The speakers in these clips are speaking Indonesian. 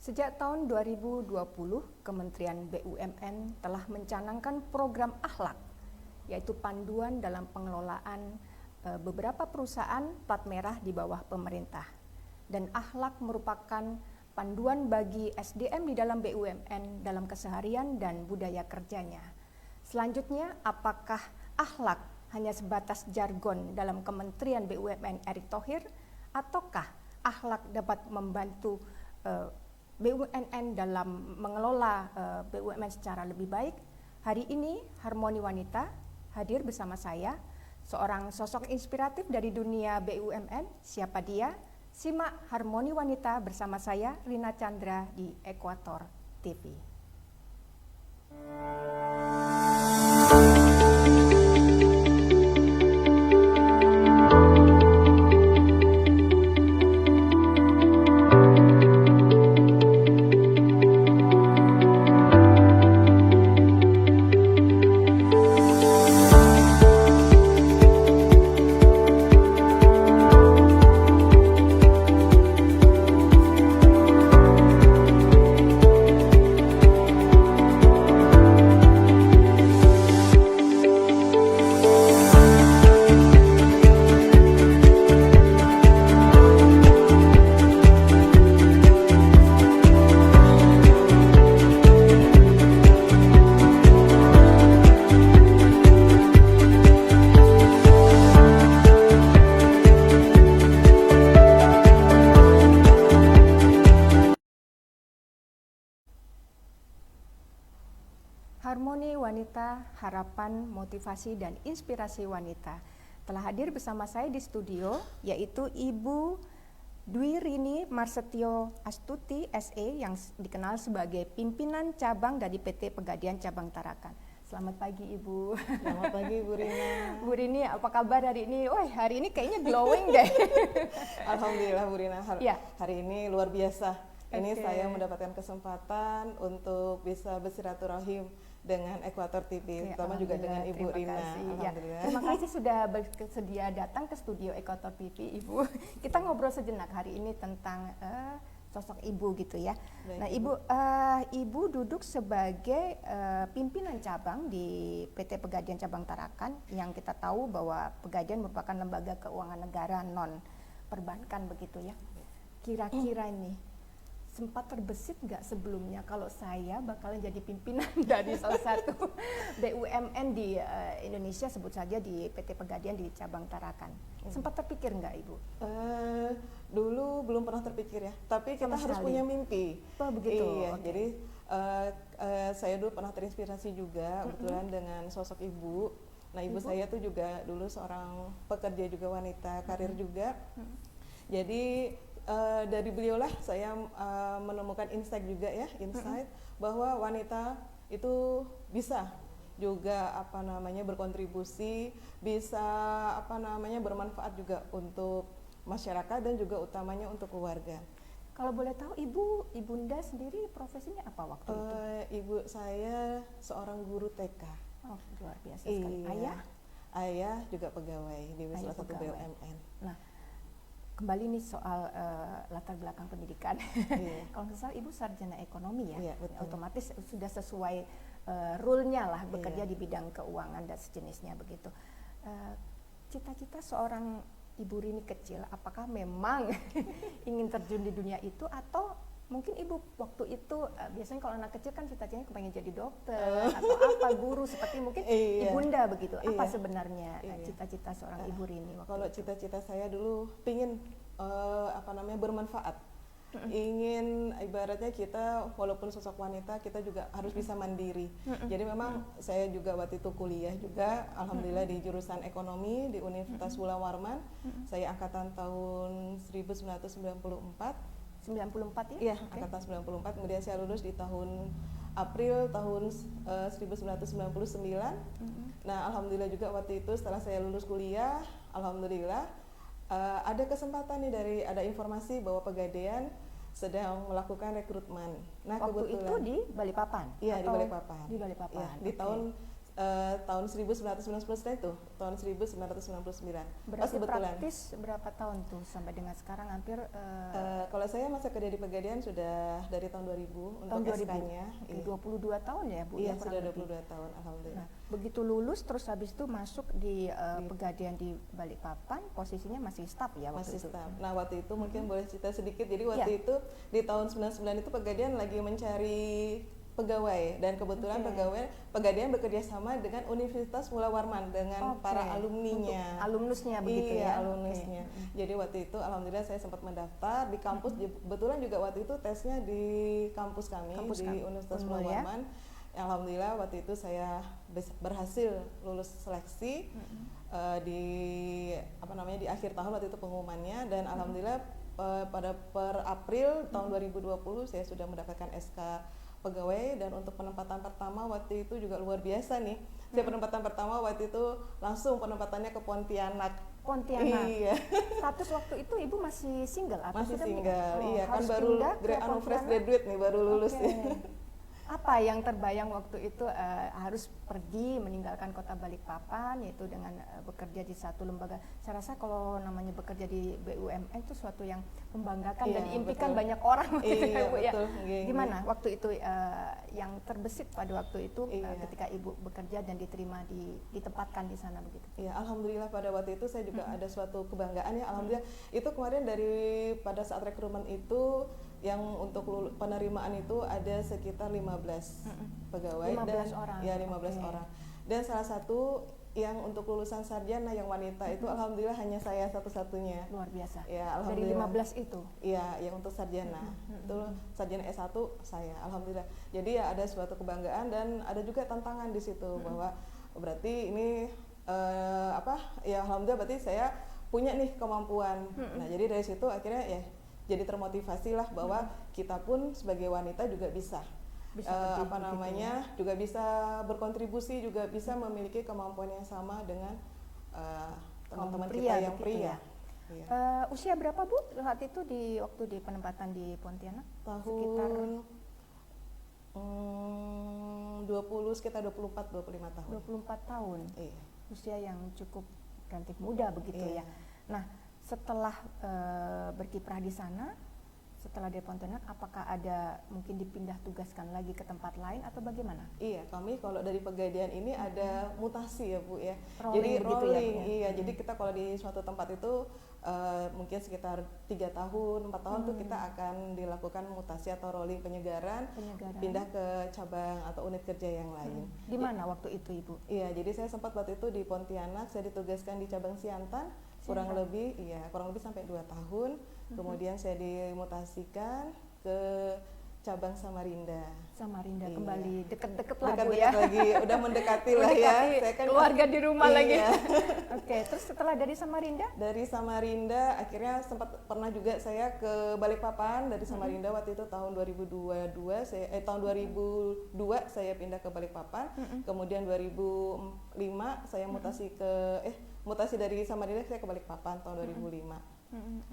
Sejak tahun 2020, Kementerian BUMN telah mencanangkan program akhlak, yaitu panduan dalam pengelolaan beberapa perusahaan plat merah di bawah pemerintah. Dan akhlak merupakan panduan bagi SDM di dalam BUMN dalam keseharian dan budaya kerjanya. Selanjutnya, apakah akhlak hanya sebatas jargon dalam Kementerian BUMN Erick Thohir, ataukah akhlak dapat membantu BUMN dalam mengelola BUMN secara lebih baik? Hari ini Harmoni Wanita hadir bersama saya, seorang sosok inspiratif dari dunia BUMN. Siapa dia? Simak Harmoni Wanita bersama saya, Rina Chandra, di Ekuator TV. Harmoni Wanita, harapan, motivasi, dan inspirasi wanita. Telah hadir bersama saya di studio, yaitu Ibu Dwi Rini Marsetio Astuti SE yang dikenal sebagai pimpinan cabang dari PT Pegadaian Cabang Tarakan. Selamat pagi Ibu. Selamat pagi Bu Rina. Bu Rini, apa kabar hari ini? Wah, hari ini kayaknya glowing deh. Alhamdulillah Bu Rina, hari ini luar biasa. Ini Okay. saya mendapatkan kesempatan untuk bisa bersilaturahim dengan Ekuator TV, terutama juga dengan Ibu Rina. Alhamdulillah. Terima kasih sudah bersedia datang ke studio Ekuator TV, Ibu. Kita ngobrol sejenak hari ini tentang sosok Ibu gitu ya. Baik, nah, Ibu duduk sebagai pimpinan cabang di PT Pegadaian Cabang Tarakan, yang kita tahu bahwa Pegadaian merupakan lembaga keuangan negara non perbankan begitu ya. Kira-kira ini sempat terbesit nggak sebelumnya kalau saya bakalan jadi pimpinan dari salah satu BUMN di Indonesia, sebut saja di PT Pegadaian di cabang Tarakan. Sempat terpikir nggak Ibu? Dulu belum pernah terpikir ya, tapi kita harus punya mimpi. Oh begitu. Iya, Okay. jadi saya dulu pernah terinspirasi juga kebetulan dengan sosok ibu. Nah ibu saya tuh juga dulu seorang pekerja juga wanita, karir juga. Jadi dari beliaulah saya menemukan insight juga ya, bahwa wanita itu bisa juga berkontribusi, bisa bermanfaat juga untuk masyarakat dan juga utamanya untuk keluarga. Kalau boleh tahu Ibunda sendiri profesinya apa waktu itu? Ibu saya seorang guru TK. Oh, luar biasa sekali. Iya. Ayah juga pegawai di salah satu BUMN. Nah, kembali nih soal latar belakang pendidikan. Iya. Kalau nggak salah Ibu sarjana ekonomi ya, Iya, betul. otomatis sudah sesuai rule-nya lah bekerja Iya. di bidang keuangan dan sejenisnya begitu. Cita-cita seorang Ibu Rini kecil, apakah memang ingin terjun di dunia itu, atau mungkin Ibu waktu itu biasanya kalau anak kecil kan cita-citanya kepengen jadi dokter atau apa, guru seperti mungkin Ibunda begitu. Apa sebenarnya cita-cita seorang Ibu Rini waktu Kalau itu? cita-cita saya dulu pingin bermanfaat, ingin ibaratnya kita walaupun sosok wanita kita juga harus bisa mandiri. Jadi memang saya juga waktu itu kuliah juga, alhamdulillah di jurusan ekonomi di Universitas Bula Warman. Saya angkatan tahun 1994. 94 ya? Iya, angkatan 94. Kemudian saya lulus di tahun April tahun 1999. Nah, alhamdulillah juga waktu itu setelah saya lulus kuliah, alhamdulillah ada kesempatan nih ada informasi bahwa Pegadaian sedang melakukan rekrutmen. Nah, Waktu kebetulan itu di Balikpapan? Iya, di atau Balikpapan. Di Balikpapan. Iya, di tahun tahun 1999 itu, tahun 1999. Pas Berarti kebetulan. praktis berapa tahun tuh sampai dengan sekarang hampir Kalau saya masa kerja di Pegadaian sudah dari tahun 2000 untuk tahun 2000. SK-nya. Oke, Iya. 22 tahun ya Bu? Iya, ya, kurang sudah lebih. 22 tahun, alhamdulillah. Nah, begitu lulus terus habis itu masuk di Pegadaian di Balikpapan, posisinya masih staf ya waktu Masih itu? staf. Nah, waktu itu mungkin boleh cerita sedikit. Jadi waktu Ya. itu di tahun 99 itu Pegadaian lagi mencari pegawai, dan kebetulan Oke. Pegadaian bekerja sama dengan Universitas Mula Warman dengan Oke. para alumninya. Untuk alumnusnya begitu Iya, ya? alumnusnya. Oke. Jadi waktu itu alhamdulillah saya sempat mendaftar di kampus. Kebetulan juga waktu itu tesnya di kampus kami di Universitas Mula Unmul ya? Warman. Alhamdulillah waktu itu saya berhasil lulus seleksi di di akhir tahun waktu itu pengumumannya, dan alhamdulillah pada per April tahun 2020 saya sudah mendapatkan SK pegawai. Dan untuk penempatan pertama waktu itu juga luar biasa nih. Saya penempatan pertama waktu itu langsung penempatannya ke Pontianak. Pontianak. Iya. Status waktu itu Ibu masih single atau Masih sudah single. menikah? Oh, Iya, kan harus baru pindah ke fresh Pontianak? graduate nih, baru lulus. Oke. Apa yang terbayang waktu itu harus pergi meninggalkan kota Balikpapan, yaitu dengan bekerja di satu lembaga. Saya rasa kalau namanya bekerja di BUMN itu suatu yang membanggakan dan Iya, diimpikan betul. banyak orang. Gitu Iya, ya, Bu, ya. betul. Iya, Gimana waktu itu yang terbesit pada waktu itu Iya. ketika Ibu bekerja dan diterima ditempatkan di sana begitu? Ya, alhamdulillah pada waktu itu saya juga ada suatu kebanggaan ya. Alhamdulillah itu kemarin dari pada saat rekrutmen itu yang untuk penerimaan itu ada sekitar 15 pegawai 15 dan orang. ya 15 Oke. orang. Dan salah satu yang untuk lulusan sarjana yang wanita itu alhamdulillah hanya saya satu-satunya. Luar biasa. Ya, Dari alhamdulillah. 15 itu. Iya, yang untuk sarjana. Itu sarjana S1 saya, alhamdulillah. Jadi ya ada suatu kebanggaan dan ada juga tantangan di situ bahwa berarti ini ya alhamdulillah berarti saya punya nih kemampuan. Nah, jadi dari situ akhirnya ya jadi termotivasi lah bahwa kita pun sebagai wanita juga bisa Bisa lebih begitu juga bisa berkontribusi, juga bisa memiliki kemampuan yang sama dengan teman-teman Kaum kita yang begitu pria. ya. Iya. Usia berapa Bu saat itu waktu di penempatan di Pontianak? Sekitar Tahun sekitar 24-25 tahun. 24 tahun. Iya. Usia yang cukup relatif muda begitu Iya. ya. Nah, setelah berkiprah di sana, setelah di Pontianak, apakah ada mungkin dipindah tugaskan lagi ke tempat lain atau bagaimana? Iya, kami kalau dari Pegadaian ini ada mutasi ya Bu ya. Rolling Jadi begitu ya, Bu, rolling, ya? iya. Jadi kita kalau di suatu tempat itu mungkin sekitar 3 tahun, 4 tahun tuh kita akan dilakukan mutasi atau rolling penyegaran, pindah ke cabang atau unit kerja yang lain. Di mana waktu itu Ibu? Iya, jadi saya sempat waktu itu di Pontianak, saya ditugaskan di cabang Siantan, kurang lebih sampai 2 tahun. Kemudian saya dimutasikan ke cabang Samarinda. Samarinda Iya. kembali deket-deket lah Bu Dekat-dekat ya. lagi, udah mendekati lah ya. Mendekati Saya kan keluarga di rumah lagi. iya. Oke, terus setelah dari Samarinda? Dari Samarinda akhirnya sempat pernah juga saya ke Balikpapan. Dari Samarinda waktu itu tahun 2002 tahun 2002 saya pindah ke Balikpapan. Kemudian 2005 saya mutasi dari Samarinda saya ke Balikpapan tahun 2005.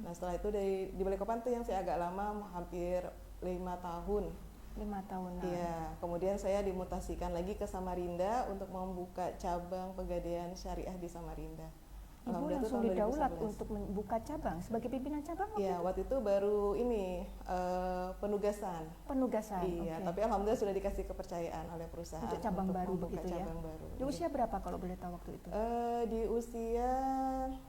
Nah, setelah itu di Balikpapan tuh yang saya agak lama, hampir 5 tahun. 5 tahunan. Iya, kemudian saya dimutasikan lagi ke Samarinda untuk membuka cabang Pegadaian Syariah di Samarinda. Ibu Alhamdulillah itu langsung tahun didaulat 2011. untuk membuka cabang sebagai pimpinan cabang? Iya, waktu itu baru ini penugasan. Penugasan. Iya, oke. tapi alhamdulillah sudah dikasih kepercayaan oleh perusahaan Untuk cabang baru membuka begitu ya? cabang baru. Di usia berapa kalau boleh tahu waktu itu? Di usia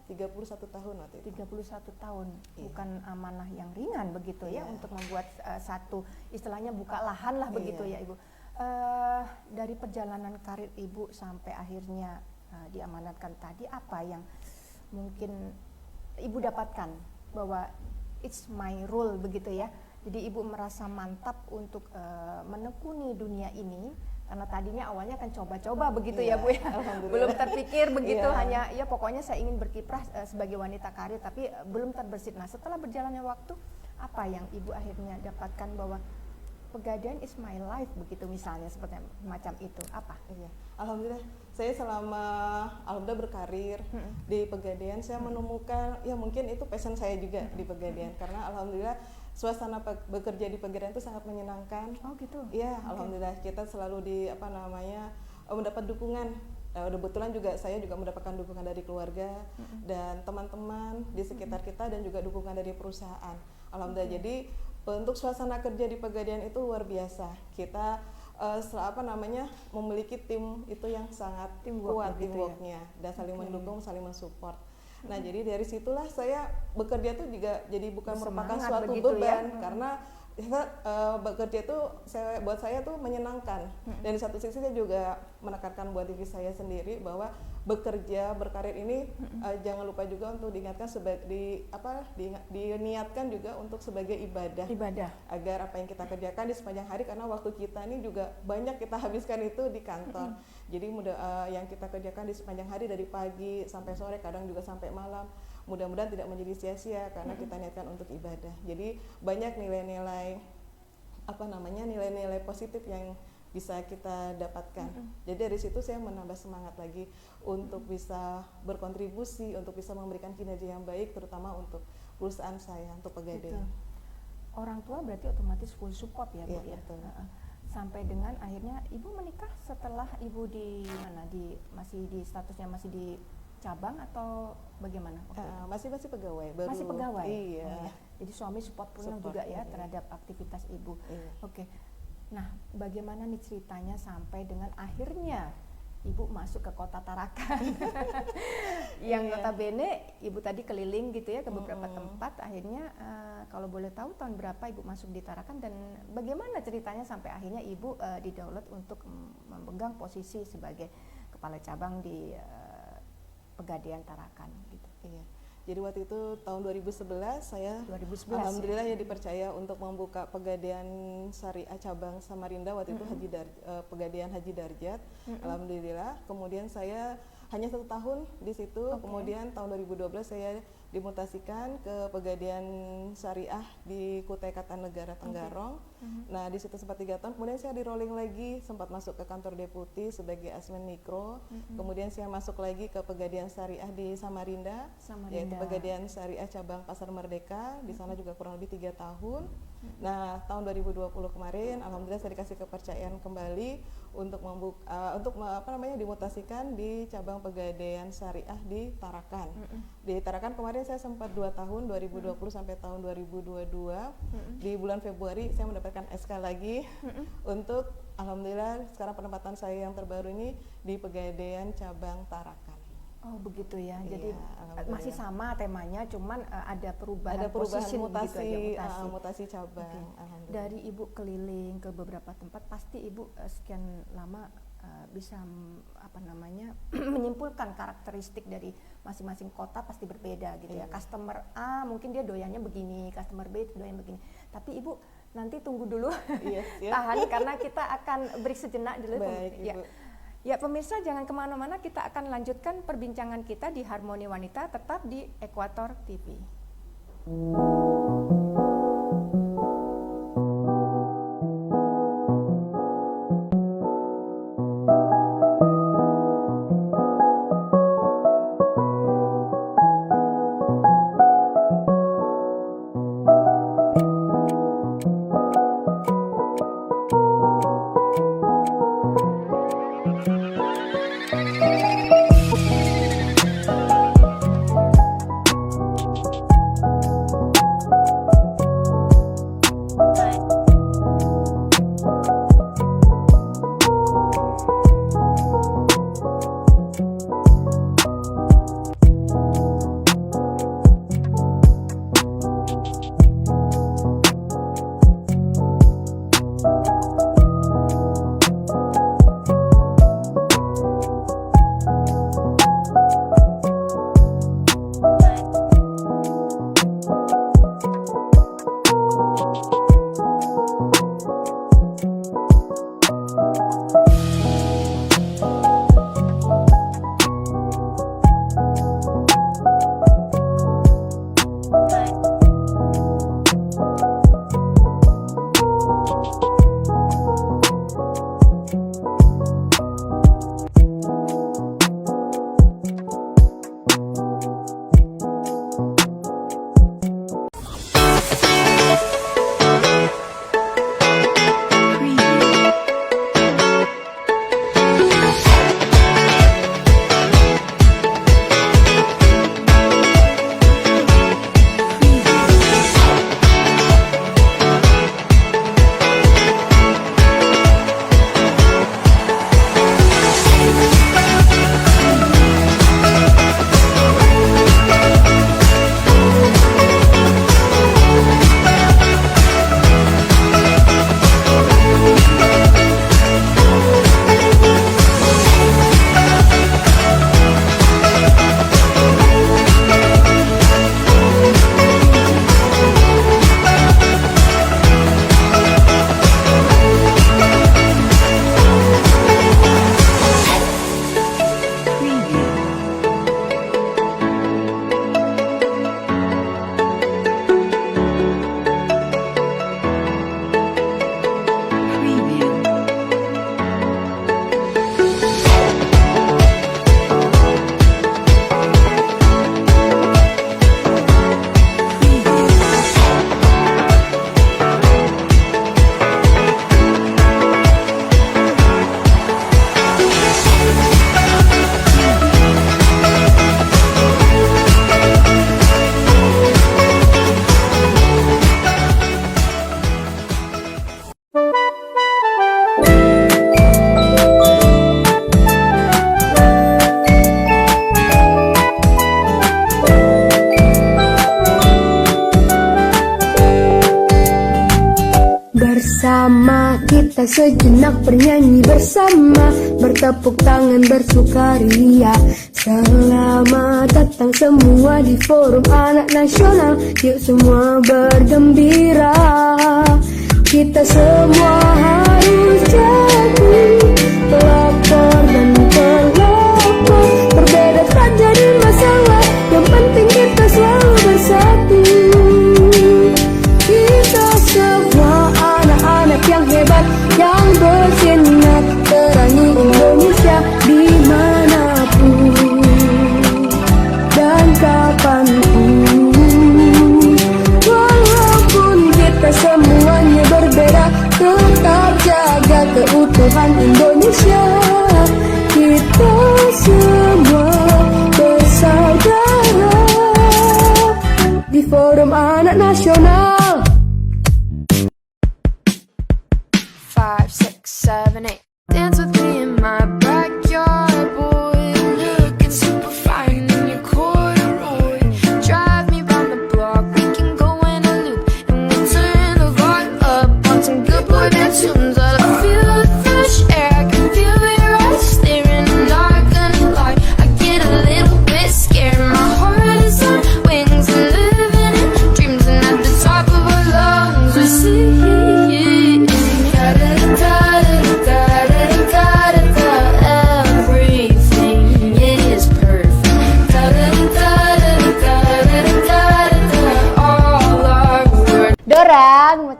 31 tahun waktu itu. 31 tahun, Iya. bukan amanah yang ringan begitu ya Iya. untuk membuat satu istilahnya buka lahan lah begitu Iya. ya Ibu. Dari perjalanan karir Ibu sampai akhirnya diamanatkan tadi, apa yang mungkin Ibu dapatkan bahwa it's my role begitu ya. Jadi Ibu merasa mantap untuk menekuni dunia ini karena tadinya awalnya kan coba-coba begitu Iya, ya Bu ya. alhamdulillah. Belum terpikir begitu, Iya. hanya ya pokoknya saya ingin berkiprah sebagai wanita karir, tapi belum terbersit. Nah, setelah berjalannya waktu, apa yang Ibu akhirnya dapatkan bahwa Pegadaian is my life begitu misalnya, seperti macam itu, apa? Iya, alhamdulillah saya alhamdulillah berkarir di Pegadaian, saya menemukan ya mungkin itu passion saya juga di Pegadaian, karena alhamdulillah suasana bekerja di Pegadaian itu sangat menyenangkan. Oh gitu. Iya, alhamdulillah kita selalu mendapat dukungan. Kebetulan juga saya juga mendapatkan dukungan dari keluarga dan teman-teman di sekitar kita dan juga dukungan dari perusahaan. Alhamdulillah. Jadi untuk suasana kerja di Pegadaian itu luar biasa. Kita memiliki tim itu yang sangat kuat teamworknya dan saling mendukung, saling mensupport. Nah, jadi dari situlah saya bekerja tuh juga jadi bukan merupakan suatu beban karena bekerja itu buat saya tuh menyenangkan. Dan di satu sisi saya juga menekankan buat diri saya sendiri bahwa bekerja berkarir ini jangan lupa juga untuk diingatkan diniatkan juga untuk sebagai ibadah agar apa yang kita kerjakan di sepanjang hari, karena waktu kita ini juga banyak kita habiskan itu di kantor. Jadi yang kita kerjakan di sepanjang hari dari pagi sampai sore, kadang juga sampai malam, mudah-mudahan tidak menjadi sia-sia karena kita niatkan untuk ibadah. Jadi banyak nilai-nilai positif yang bisa kita dapatkan. Jadi dari situ saya menambah semangat lagi untuk bisa berkontribusi, untuk bisa memberikan kinerja yang baik, terutama untuk perusahaan saya, untuk Pegadaian. Orang tua berarti otomatis full support ya, Bu ya. Betul. Sampai dengan akhirnya Ibu menikah setelah Ibu statusnya masih di cabang atau bagaimana? Masih pegawai baru. Masih pegawai. Iya. Oh, ya. Jadi suami support penuh juga ya terhadap aktivitas Ibu. Iya. Oke. Nah, bagaimana nih ceritanya sampai dengan akhirnya Ibu masuk ke kota Tarakan? Yang notabene Ibu tadi keliling gitu ya ke beberapa tempat. Akhirnya kalau boleh tahu tahun berapa Ibu masuk di Tarakan dan bagaimana ceritanya sampai akhirnya Ibu didaulat untuk memegang posisi sebagai kepala cabang di Pegadaian Tarakan gitu. Iya. Jadi waktu itu tahun 2011 saya alhamdulillah ya dipercaya untuk membuka Pegadaian Syariah cabang Samarinda, waktu itu Pegadaian Haji Darjat. Alhamdulillah. Kemudian saya hanya 1 tahun di situ. Kemudian tahun 2012 saya dimutasikan ke Pegadaian Syariah di Kutai Kartanegara Tenggarong. Nah, di situ sempat 3 tahun. Kemudian saya di rolling lagi, sempat masuk ke kantor deputi sebagai Asmen Mikro. Kemudian saya masuk lagi ke Pegadaian Syariah di Samarinda. Yaitu Pegadaian Syariah cabang Pasar Merdeka. Di sana juga kurang lebih 3 tahun. Nah, tahun 2020 kemarin alhamdulillah saya dikasih kepercayaan kembali untuk dimutasikan di cabang Pegadaian Syariah di Tarakan. Di Tarakan kemarin saya sempat 2 tahun, 2020 sampai tahun 2022. Di bulan Februari saya mendapatkan SK lagi untuk alhamdulillah sekarang penempatan saya yang terbaru ini di Pegadaian cabang Tarakan. Oh begitu ya, iya, jadi masih sama temanya, cuman ada perubahan mutasi, mutasi cabang. Dari Ibu keliling ke beberapa tempat, pasti Ibu sekian lama bisa menyimpulkan karakteristik dari masing-masing kota pasti berbeda gitu ya. Customer A mungkin dia doyannya begini, customer B doyan begini. Tapi Ibu nanti tunggu dulu, tahan karena kita akan break sejenak dulu. Baik, Ibu. Ya pemirsa, jangan kemana-mana, kita akan lanjutkan perbincangan kita di Harmoni Wanita, tetap di Ekuator TV. kita sejenak bernyanyi bersama, bertepuk tangan bersukaria. Selamat datang semua di Forum Anak Nasional, yuk semua bergembira. Kita semua harus jadi pelopor dan pelopor. Berbeda tak jadi masalah, yang penting kita selalu bersatu. Kita semua anak-anak yang hebat, yang bersinar terangi Indonesia dimanapun dan kapanpun. Walaupun kita semuanya berbeda, tetap jaga keutuhan Indonesia. Kita semua bersaudara di Forum Anak Nasional. 5, 6, 7, 8. Dance with me in my backyard, boy. Looking super fine in your corduroy. Drive me round the block, we can go in a loop, and we'll turn the vibe up on some good boy band tunes. I feel the fresh air, I can feel your eyes staring, and not gonna lie, I get a little bit scared. My heart is on wings and living in dreams, and at the top of our lungs we sing. Everything is perfect. All our words. Dorang.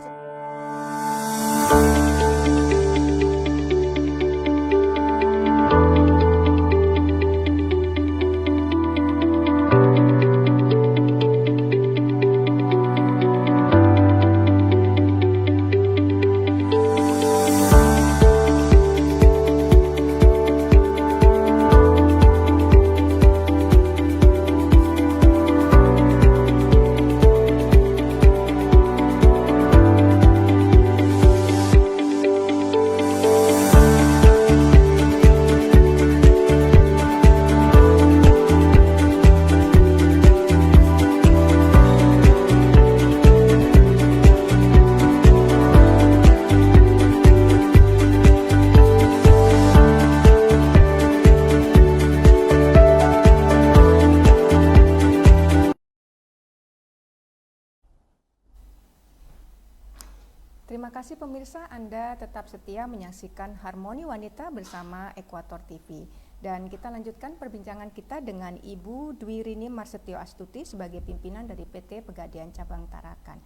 Terima kasih pemirsa, Anda tetap setia menyaksikan Harmoni Wanita bersama Ekuator TV. Dan kita lanjutkan perbincangan kita dengan Ibu Dwi Rini Marsetio Astuti sebagai pimpinan dari PT Pegadaian Cabang Tarakan.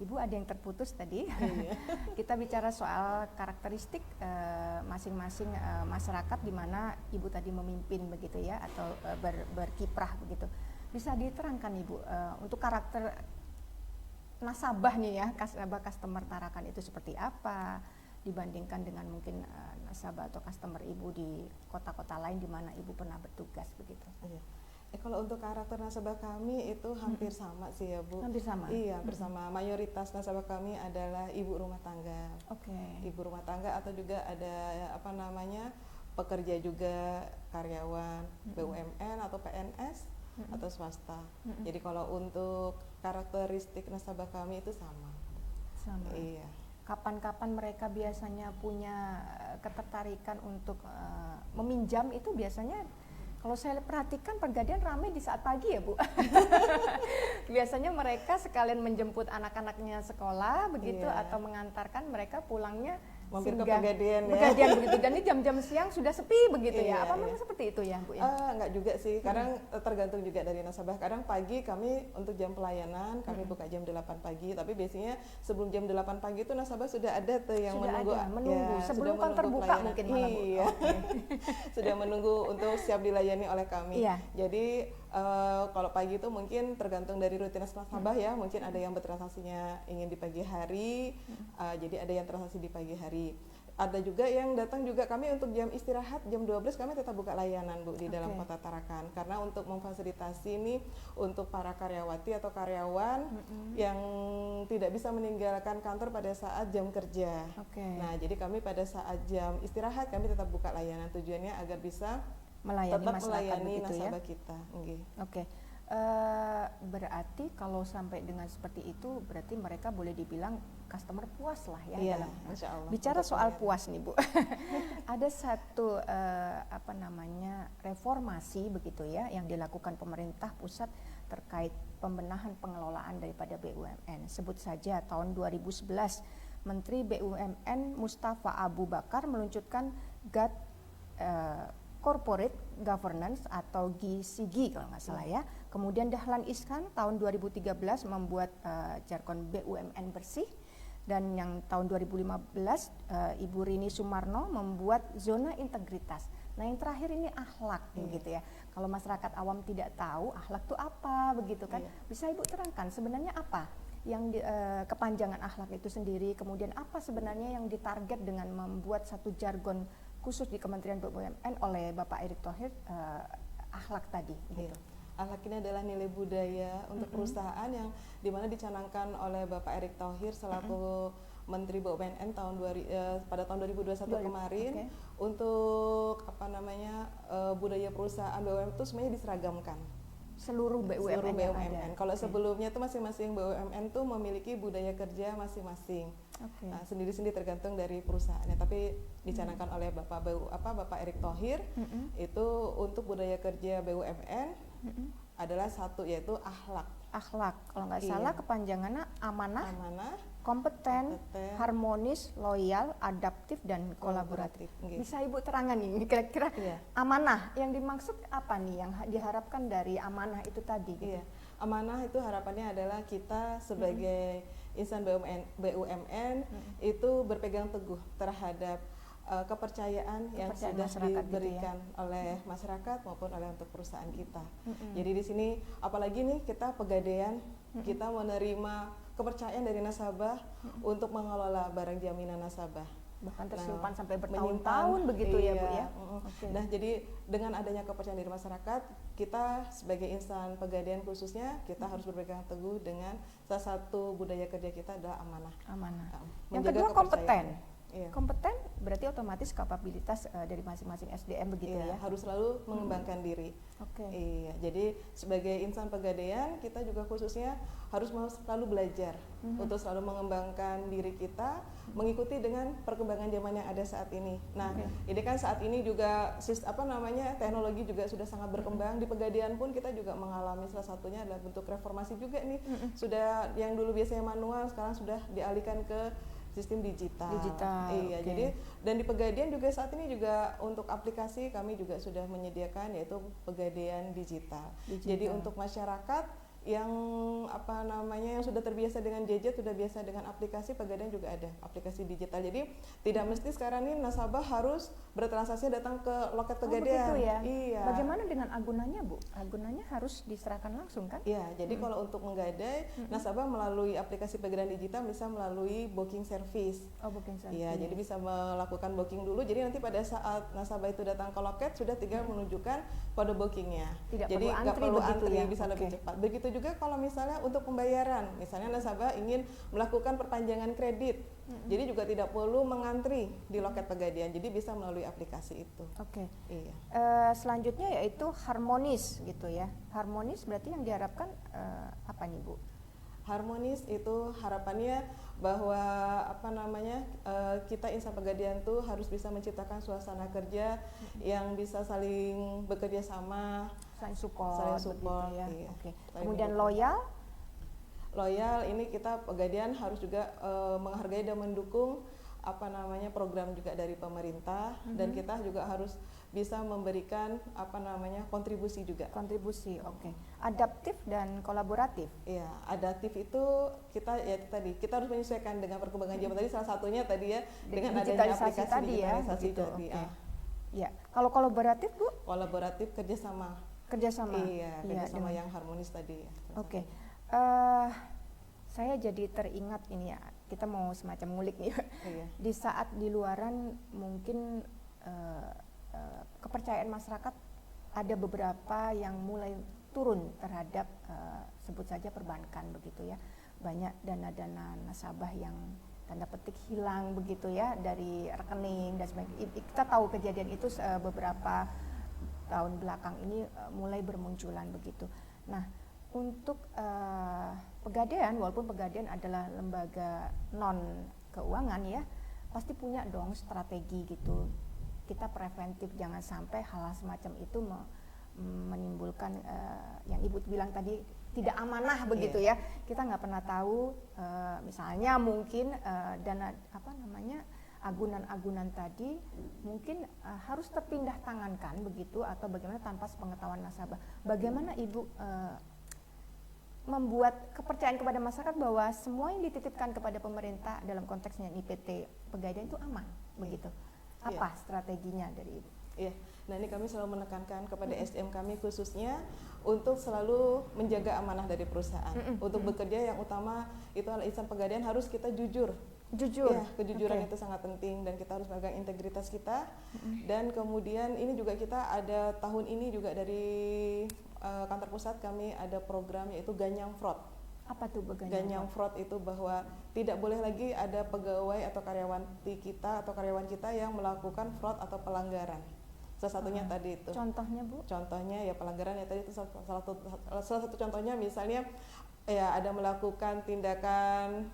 Ibu, ada yang terputus tadi. Kita bicara soal karakteristik masing-masing masyarakat di mana Ibu tadi memimpin begitu ya, atau berkiprah begitu. Bisa diterangkan Ibu untuk karakter nasabah nih ya, nasabah customer Tarakan itu seperti apa dibandingkan dengan mungkin nasabah atau customer Ibu di kota-kota lain di mana Ibu pernah bertugas begitu. Iya. Kalau untuk karakter nasabah kami itu hampir sama sih ya Bu. Hampir sama? Iya, bersama. Mayoritas nasabah kami adalah ibu rumah tangga. Oke. Ibu rumah tangga atau juga ada pekerja juga, karyawan BUMN atau PNS atau swasta. Jadi kalau untuk karakteristik nasabah kami itu sama. Sama. Iya. Kapan-kapan mereka biasanya punya ketertarikan untuk meminjam itu biasanya kalau saya perhatikan Pegadaian ramai di saat pagi ya Bu. Biasanya mereka sekalian menjemput anak-anaknya sekolah begitu atau mengantarkan mereka pulangnya mampir ke Pegadaian ya. Pegadaian begitu. Dan ini jam-jam siang sudah sepi begitu ya. Apa memang seperti itu ya Bu ya? Enggak juga sih. Kadang tergantung juga dari nasabah. Kadang pagi kami untuk jam pelayanan kami buka jam 8 pagi, tapi biasanya sebelum jam 8 pagi itu nasabah sudah ada tuh yang sudah menunggu. Menunggu Ya, sebelum kantor buka pelayanan. mungkin malah Bu. Iya. Sudah menunggu untuk siap dilayani oleh kami. Iya. Jadi kalau pagi itu mungkin tergantung dari rutinitas nasabah ya. Mungkin ada yang bertransaksinya ingin di pagi hari, jadi ada yang transaksi di pagi hari. Ada juga yang datang juga kami untuk jam istirahat jam 12 kami tetap buka layanan Bu di dalam kota Tarakan, karena untuk memfasilitasi ini untuk para karyawati atau karyawan yang tidak bisa meninggalkan kantor pada saat jam kerja. Nah, jadi kami pada saat jam istirahat kami tetap buka layanan, tujuannya agar bisa Melayani tetap masyarakat melayani begitu nasabah ya. kita. Oke. Berarti kalau sampai dengan seperti itu, berarti mereka boleh dibilang customer puas lah ya. Iya, dalam Insya Allah. bicara Untuk soal pembayaran. puas nih Bu, ada satu reformasi begitu ya yang dilakukan pemerintah pusat terkait pembenahan pengelolaan daripada BUMN. Sebut saja tahun 2011 Menteri BUMN Mustafa Abu Bakar meluncurkan GAT Corporate Governance atau GCG kalau nggak salah ya. Kemudian Dahlan Iskan tahun 2013 membuat jargon BUMN bersih, dan yang tahun 2015 Ibu Rini Sumarno membuat zona integritas. Nah yang terakhir ini akhlak begitu ya. Kalau masyarakat awam tidak tahu akhlak itu apa begitu kan, bisa Ibu terangkan sebenarnya apa yang kepanjangan akhlak itu sendiri, kemudian apa sebenarnya yang ditarget dengan membuat satu jargon khusus di Kementerian BUMN oleh Bapak Erick Thohir, akhlak tadi gitu. Akhlak ini adalah nilai budaya untuk perusahaan yang dimana dicanangkan oleh Bapak Erick Thohir selaku Menteri BUMN pada tahun 2021 kemarin. Untuk budaya perusahaan BUMN itu semuanya diseragamkan. Seluruh BUMN, Seluruh yang BUMN. ada. Kalau sebelumnya tuh masing-masing BUMN tuh memiliki budaya kerja masing-masing. Nah, sendiri-sendiri tergantung dari perusahaannya. Tapi dicanangkan oleh Bapak Erick Thohir itu untuk budaya kerja BUMN adalah satu, yaitu akhlak. Akhlak, kalau nggak salah kepanjangannya amanah, kompeten, harmonis, loyal, adaptif, dan kolaboratif. Bisa Ibu terangkan nih, kira-kira amanah yang dimaksud apa nih, yang diharapkan dari amanah itu tadi? Gitu? Iya, amanah itu harapannya adalah kita sebagai insan BUMN itu berpegang teguh terhadap kepercayaan yang sudah diberikan oleh masyarakat maupun oleh untuk perusahaan kita. Jadi di sini apalagi nih kita pegadaian, kita menerima kepercayaan dari nasabah untuk mengelola barang jaminan nasabah. Bahkan tersimpan sampai bertahun-tahun begitu ya Bu ya. Nah jadi dengan adanya kepercayaan dari masyarakat, kita sebagai insan pegadaian khususnya kita harus berpegang teguh dengan salah satu budaya kerja kita adalah amanah. Yang kedua kompeten. Iya. Kompeten berarti otomatis kapabilitas dari masing-masing SDM begitu ya. Harus selalu mengembangkan diri. Iya, jadi sebagai insan pegadaian kita juga khususnya harus selalu belajar untuk selalu mengembangkan diri kita, mengikuti dengan perkembangan zaman yang ada saat ini. Nah, ini kan saat ini juga teknologi juga sudah sangat berkembang. Di pegadaian pun kita juga mengalami salah satunya adalah bentuk reformasi juga nih. Sudah yang dulu biasanya manual sekarang sudah dialihkan ke sistem digital. Iya, jadi dan di Pegadaian juga saat ini juga untuk aplikasi kami juga sudah menyediakan yaitu Pegadaian digital. Jadi untuk masyarakat yang yang sudah terbiasa dengan gadget, sudah biasa dengan aplikasi, Pegadaian juga ada aplikasi digital. Jadi tidak mesti sekarang ini nasabah harus bertransaksi datang ke loket Pegadaian. Begitu ya. Iya. Bagaimana dengan agunannya Bu? Agunannya harus diserahkan langsung kan? Iya, jadi kalau untuk menggadai nasabah melalui aplikasi Pegadaian digital bisa melalui booking service. Booking service. Iya, jadi bisa melakukan booking dulu. Jadi nanti pada saat nasabah itu datang ke loket sudah tinggal menunjukkan kode bookingnya. Jadi nggak perlu antri, ya? bisa lebih cepat. Begitu juga kalau misalnya untuk pembayaran, misalnya nasabah ingin melakukan perpanjangan kredit, jadi juga tidak perlu mengantri di loket Pegadaian. Jadi bisa melalui aplikasi itu. Iya. Selanjutnya yaitu harmonis gitu ya. Harmonis berarti yang diharapkan apa nih Bu? Harmonis itu harapannya bahwa kita insan Pegadaian tuh harus bisa menciptakan suasana kerja yang bisa saling bekerja sama, saling support begitu ya. Iya. Kemudian loyal ini kita Pegadaian harus juga menghargai dan mendukung program juga dari pemerintah, dan kita juga harus bisa memberikan kontribusi juga. Adaptif dan kolaboratif. Iya, adaptif itu kita harus menyesuaikan dengan perkembangan zaman tadi, salah satunya tadi ya dengan adanya aplikasi tadi digitalisasi ya. tadi. Ya. Kalau kolaboratif Bu? Kolaboratif kerjasama. Iya, kerjasama yang harmonis tadi. Saya jadi teringat ini ya, kita mau semacam ngulik nih. Di saat di luaran mungkin kepercayaan masyarakat ada beberapa yang mulai turun terhadap sebut saja perbankan begitu ya. Banyak dana-dana nasabah yang tanda petik hilang begitu ya dari rekening dan sebagainya. Kita tahu kejadian itu beberapa tahun belakang ini mulai bermunculan begitu. Nah, untuk Pegadaian, walaupun Pegadaian adalah lembaga non keuangan ya, pasti punya dong strategi gitu. Kita preventif, jangan sampai hal semacam itu menimbulkan yang Ibu bilang tadi tidak amanah begitu ya. Kita nggak pernah tahu, misalnya mungkin dana agunan-agunan tadi mungkin harus terpindah tangankan begitu, atau bagaimana tanpa sepengetahuan nasabah. Bagaimana Ibu membuat kepercayaan kepada masyarakat bahwa semua yang dititipkan kepada pemerintah dalam konteksnya IPT Pegadaian itu aman begitu? Apa strateginya dari Ibu? Iya, nah ini kami selalu menekankan kepada SDM kami khususnya untuk selalu menjaga amanah dari perusahaan. Untuk bekerja yang utama itu adalah insan Pegadaian harus kita jujur. Jujur. Ya, kejujuran itu sangat penting dan kita harus memegang integritas kita. Dan kemudian ini juga kita ada tahun ini juga dari kantor pusat kami ada program yaitu Ganyang Fraud. Apa tuh Ganyang Fraud itu bahwa tidak boleh lagi ada pegawai atau karyawan kita yang melakukan fraud atau pelanggaran. Salah satunya tadi itu. Contohnya Bu? Contohnya ya pelanggaran ya tadi itu salah satu contohnya misalnya ya ada melakukan tindakan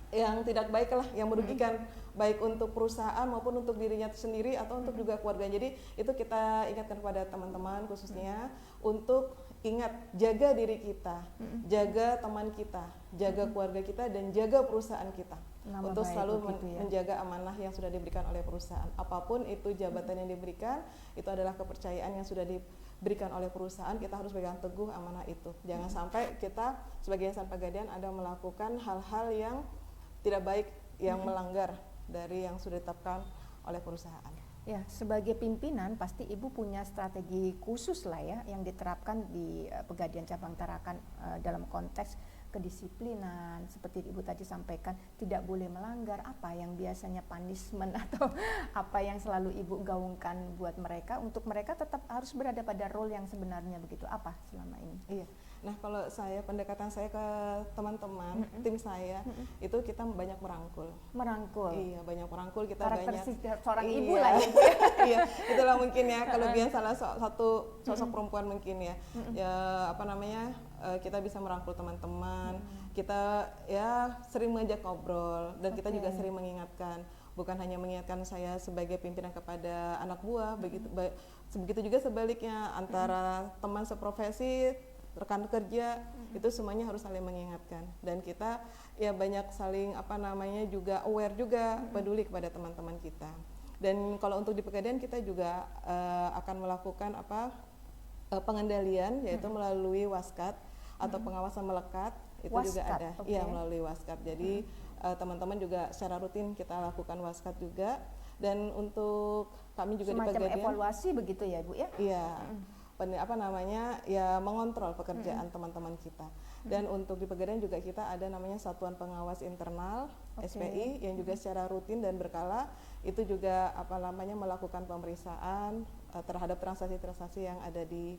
yang tidak baik lah, yang merugikan baik untuk perusahaan maupun untuk dirinya sendiri atau untuk juga keluarga. Jadi itu kita ingatkan kepada teman-teman khususnya untuk ingat jaga diri kita, jaga teman kita, jaga keluarga kita dan jaga perusahaan kita. Untuk selalu menjaga amanah yang sudah diberikan oleh perusahaan. Apapun itu jabatan yang diberikan, itu adalah kepercayaan yang sudah diberikan oleh perusahaan, kita harus pegang teguh amanah itu. Jangan sampai kita sebagai insan Pegadaian ada melakukan hal-hal yang tidak baik, yang melanggar dari yang sudah ditetapkan oleh perusahaan. Ya, sebagai pimpinan pasti Ibu punya strategi khusus lah ya yang diterapkan di Pegadaian Cabang Tarakan dalam konteks kedisiplinan seperti Ibu tadi sampaikan, tidak boleh melanggar. Apa yang biasanya punishment atau apa yang selalu Ibu gaungkan buat mereka untuk mereka tetap harus berada pada role yang sebenarnya begitu, apa selama ini? Iya. Nah, kalau pendekatan saya ke teman-teman, tim saya, itu kita banyak merangkul. Merangkul? Iya, banyak merangkul, kita karakteristik banyak. seorang iya, ibu lah ya. Iya, itulah mungkin ya, kelebihan salah satu sosok perempuan mungkin ya. Kita bisa merangkul teman-teman, kita ya sering mengajak ngobrol, dan kita juga sering mengingatkan. Bukan hanya mengingatkan saya sebagai pimpinan kepada anak buah, begitu juga sebaliknya antara teman seprofesi, rekan kerja, itu semuanya harus saling mengingatkan, dan kita ya banyak saling juga aware juga, peduli kepada teman-teman kita. Dan kalau untuk di Pegadaian kita juga akan melakukan pengendalian, yaitu melalui waskat atau pengawasan melekat, itu waskat, juga ada ya melalui waskat. Jadi teman-teman juga secara rutin kita lakukan waskat juga, dan untuk kami juga semacam di Pegadaian evaluasi begitu ya Bu ya? Iya. Mengontrol pekerjaan teman-teman kita. Dan untuk di Pegadaian juga kita ada namanya Satuan Pengawas Internal SPI yang juga secara rutin dan berkala itu juga melakukan pemeriksaan terhadap transaksi-transaksi yang ada di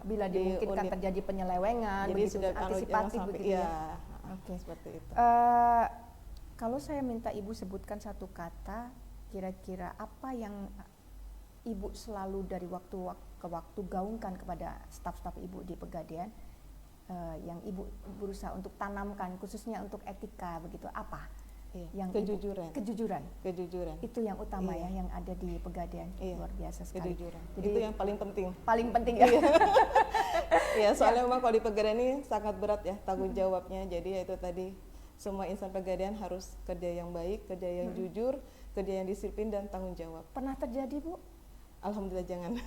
bila dimungkinkan terjadi penyelewengan, jadi begitu, sudah antisipatif begitu ya. Seperti itu. Kalau saya minta Ibu sebutkan satu kata, kira-kira apa yang Ibu selalu dari waktu ke waktu gaungkan kepada staf-staf Ibu di Pegadaian, yang Ibu berusaha untuk tanamkan khususnya untuk etika begitu, apa? Yang kejujuran itu yang utama ya yang ada di Pegadaian. Luar biasa sekali. Kejujuran. Jadi itu yang paling penting ya. Ya, soalnya memang kalau di Pegadaian ini sangat berat ya tanggung jawabnya. Jadi ya itu tadi, semua insan Pegadaian harus kerja yang baik, kerja yang jujur, kerja yang disiplin dan tanggung jawab. Pernah terjadi Bu? Alhamdulillah jangan.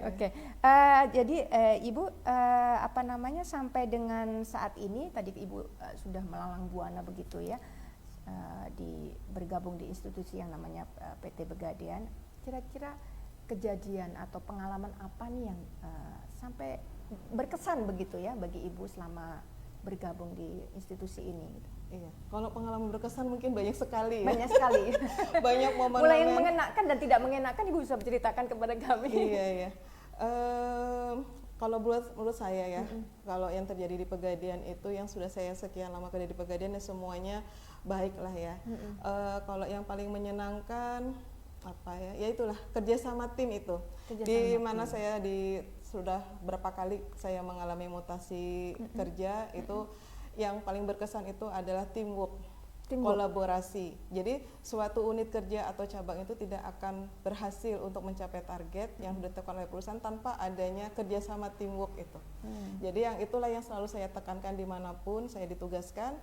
Oke. Jadi Ibu sampai dengan saat ini tadi Ibu sudah melalang buana begitu ya, bergabung di institusi yang namanya PT Pegadaian. Kira-kira kejadian atau pengalaman apa nih yang sampai berkesan begitu ya bagi Ibu selama bergabung di institusi ini gitu? Iya, kalau pengalaman berkesan mungkin banyak sekali. Banyak sekali. Banyak momen-momen. Mulai yang mengenakan dan tidak mengenakan, Ibu bisa menceritakan kepada kami. Iya. Kalau menurut saya ya, kalau yang terjadi di Pegadaian itu yang sudah saya sekian lama kerja di Pegadaian ya semuanya baik lah ya. Kalau yang paling menyenangkan apa ya? Ya itulah kerjasama tim itu. Di mana saya sudah berapa kali saya mengalami mutasi kerja itu yang paling berkesan itu adalah teamwork. Kolaborasi. Jadi suatu unit kerja atau cabang itu tidak akan berhasil untuk mencapai target yang ditetapkan oleh perusahaan tanpa adanya kerjasama teamwork itu. Jadi itulah yang selalu saya tekankan dimanapun saya ditugaskan.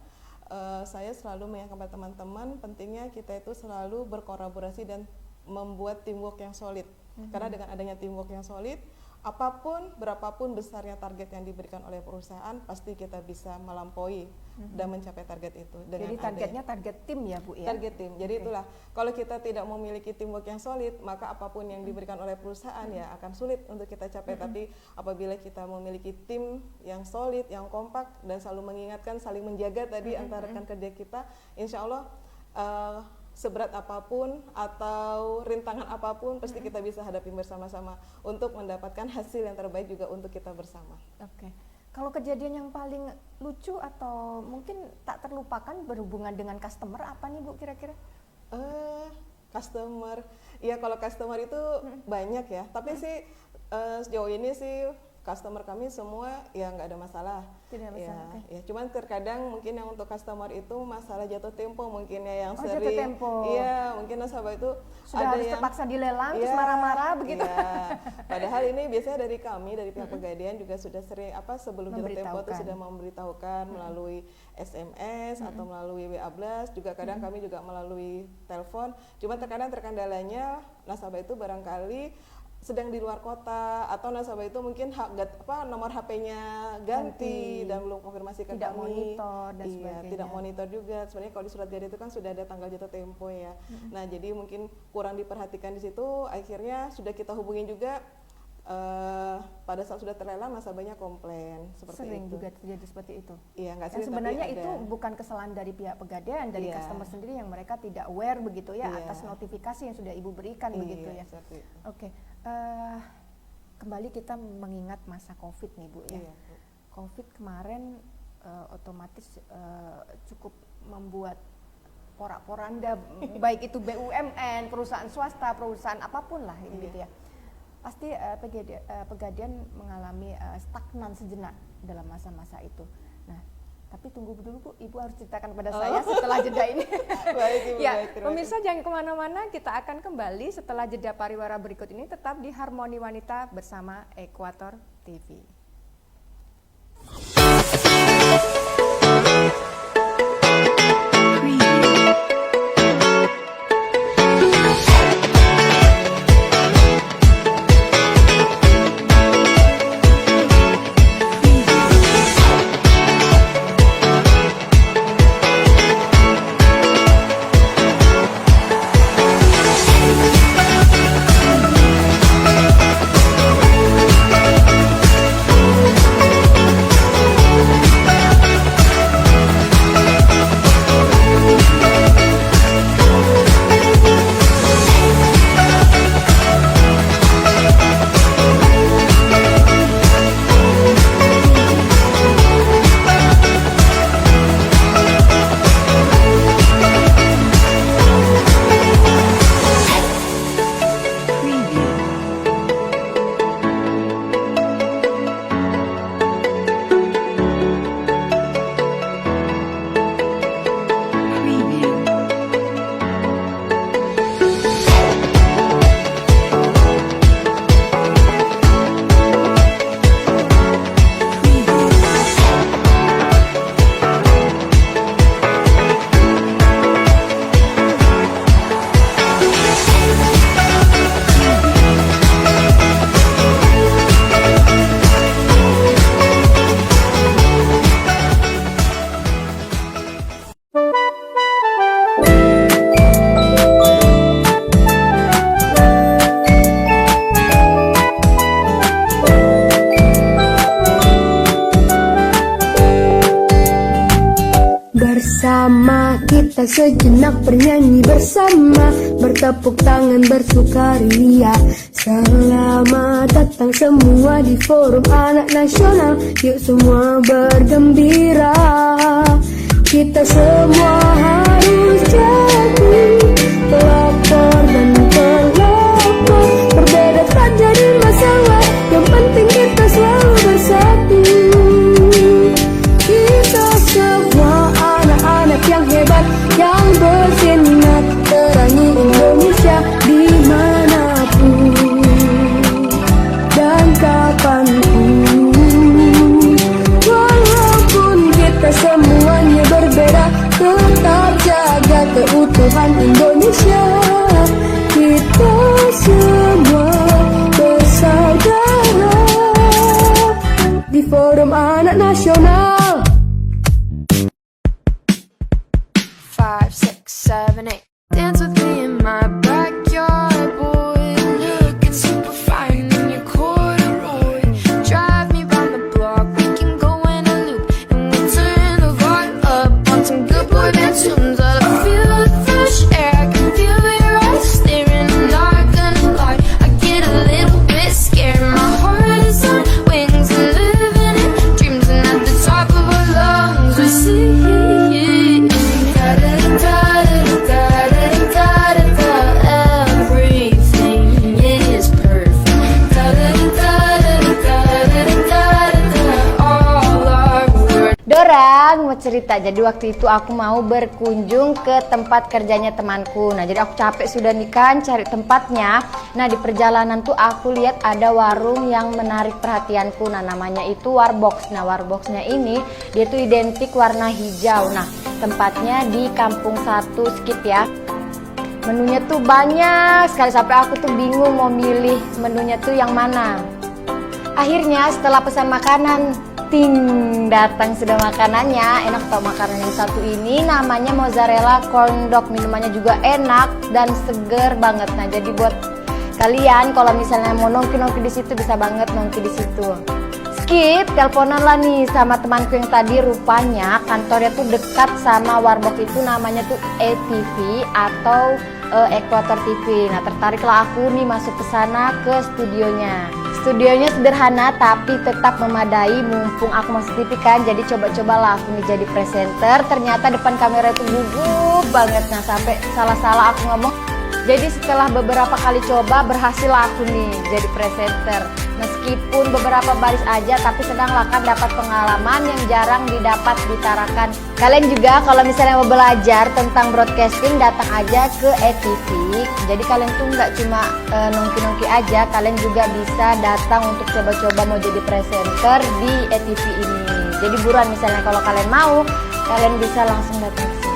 Saya selalu mengingatkan kepada teman-teman pentingnya kita itu selalu berkolaborasi dan membuat teamwork yang solid. Karena dengan adanya teamwork yang solid, apapun berapapun besarnya target yang diberikan oleh perusahaan pasti kita bisa melampaui dan mencapai target itu. Jadi targetnya target tim ya Bu ya? Target tim. Jadi itulah kalau kita tidak memiliki teamwork yang solid maka apapun yang diberikan oleh perusahaan ya akan sulit untuk kita capai. Tapi apabila kita memiliki tim yang solid, yang kompak dan selalu mengingatkan, saling menjaga tadi antara rekan kerja kita, insya Allah seberat apapun atau rintangan apapun pasti kita bisa hadapi bersama-sama untuk mendapatkan hasil yang terbaik juga untuk kita bersama. Oke. Kalau kejadian yang paling lucu atau mungkin tak terlupakan berhubungan dengan customer apa nih Bu kira-kira? Customer, ya kalau customer itu banyak ya. Tapi sih sejauh ini sih customer kami semua ya nggak ada masalah. Tidak ada masalah. Ya, cuman terkadang mungkin yang untuk customer itu masalah jatuh tempo mungkin ya yang sering. Jatuh tempo. Iya, mungkin nasabah itu sudah ada harus yang terpaksa dilelang terus marah-marah begitu. Iya. Padahal ini biasanya dari kami dari pihak Pegadaian juga sudah sering sebelum jatuh tempo itu sudah memberitahukan melalui SMS atau melalui WA Blast, juga kadang kami juga melalui telepon. Cuma terkadang terkendalanya nasabah itu barangkali sedang di luar kota atau nasabah itu mungkin nomor HP-nya ganti dan belum konfirmasi ke tidak kami. Monitor dan sebagainya. Tidak monitor juga. Sebenarnya kalau di surat edaran itu kan sudah ada tanggal jatuh tempo ya. Nah, jadi mungkin kurang diperhatikan di situ. Akhirnya sudah kita hubungin juga pada saat sudah terlelang nasabahnya komplain seperti sering itu. juga terjadi seperti itu. Iya, nggak sering, sebenarnya tapi itu bukan kesalahan dari pihak Pegadaian, dari customer sendiri yang mereka tidak aware begitu ya atas notifikasi yang sudah Ibu berikan begitu ya. Oke. Kembali kita mengingat masa Covid nih Bu ya. Covid kemarin otomatis cukup membuat porak-poranda baik itu BUMN, perusahaan swasta, perusahaan apapun lah gitu ya. Pasti Pegadaian mengalami stagnan sejenak dalam masa-masa itu. Nah, tapi tunggu dulu Bu, Ibu harus ceritakan kepada saya setelah jeda ini. Baik, Ibu, ya, baik, pemirsa jangan kemana-mana, kita akan kembali setelah jeda pariwara berikut ini tetap di Harmoni Wanita bersama Ekuator TV. Bersama kita sejenak bernyanyi bersama, bertepuk tangan bersukaria. Selamat datang semua di Forum Anak Nasional, yuk semua bergembira. Kita semua harus jadi pelopor dan forum anak nasional. 5, 6, 7, 8. Dance with me in my backyard, boy. Looking super fine in your corduroy. Drive me round the block, we can go in a loop, and we'll turn the volume up on some good boy band tunes. I feel the fresh air, I can feel your eyes staring. I'm not gonna lie, I get a little bit scared. My heart is on wings and living in dreams, and at the top of our lungs we sing. Everything is perfect. All our words. Dorang mau cerita, jadi waktu itu aku mau berkunjung ke tempat kerjanya temanku. Nah jadi aku capek sudah nih kan cari tempatnya. Nah di perjalanan tuh aku lihat ada warung yang menarik perhatianku. Nah namanya itu Warbox. Nah Warboxnya ini dia tuh identik warna hijau. Nah tempatnya di Kampung 1 Skip ya. Menunya tuh banyak sekali sampai aku tuh bingung mau milih menunya tuh yang mana. Akhirnya setelah pesan makanan, ting, datang sudah makanannya. Enak tau makanan yang satu ini namanya mozzarella corn dog. Minumannya juga enak dan seger banget. Nah jadi buat kalian kalau misalnya mau nongki-nongki di situ bisa banget nongki di situ. Skip, teleponan lah nih sama temanku yang tadi, rupanya kantornya tuh dekat sama Warbox itu namanya tuh ETV atau Equator TV. Nah tertariklah aku nih masuk ke sana ke studionya. Studionya sederhana tapi tetap memadai mumpung aku masuk TV kan, jadi coba-cobalah aku nih jadi presenter. Ternyata depan kamera itu gugup banget, nah sampai salah-salah aku ngomong. Jadi setelah beberapa kali coba berhasil aku nih jadi presenter. Meskipun beberapa baris aja tapi sedanglah kan dapat pengalaman yang jarang didapat di Tarakan. Kalian juga kalau misalnya mau belajar tentang broadcasting datang aja ke ETV. Jadi kalian tuh nggak cuma nongki-nongki aja, kalian juga bisa datang untuk coba-coba mau jadi presenter di ETV ini. Jadi buruan misalnya kalau kalian mau, kalian bisa langsung datang ke sini.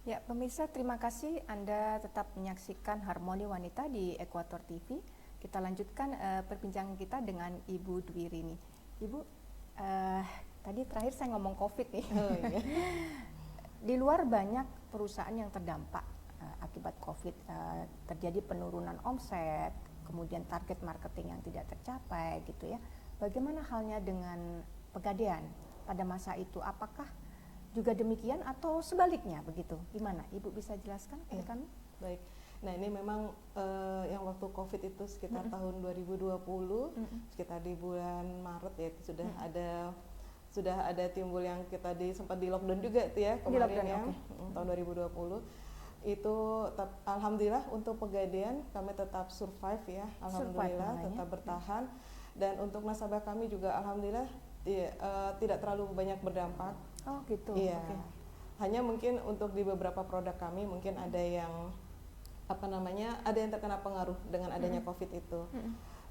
Ya, pemirsa, terima kasih Anda tetap menyaksikan Harmoni Wanita di Equator TV. Kita lanjutkan perbincangan kita dengan Ibu Dwi Rini. Ibu, tadi terakhir saya ngomong COVID nih. Oh, iya. Di luar banyak perusahaan yang terdampak akibat COVID, terjadi penurunan omset, kemudian target marketing yang tidak tercapai gitu ya. Bagaimana halnya dengan Pegadaian pada masa itu? Apakah juga demikian atau sebaliknya begitu? Gimana? Ibu bisa jelaskan kepada kami? Baik. Nah ini memang yang waktu COVID itu sekitar tahun 2020, sekitar di bulan Maret ya itu sudah ada timbul yang kita sempat di lockdown juga itu ya kemarin lockdown, ya, okay. Tahun 2020. Itu alhamdulillah untuk Pegadaian kami tetap survive ya, alhamdulillah tetap bertahan, dan untuk nasabah kami juga alhamdulillah tidak terlalu banyak berdampak. Oh gitu. Iya. Okay. Hanya mungkin untuk di beberapa produk kami mungkin ada yang ada yang terkena pengaruh dengan adanya COVID itu.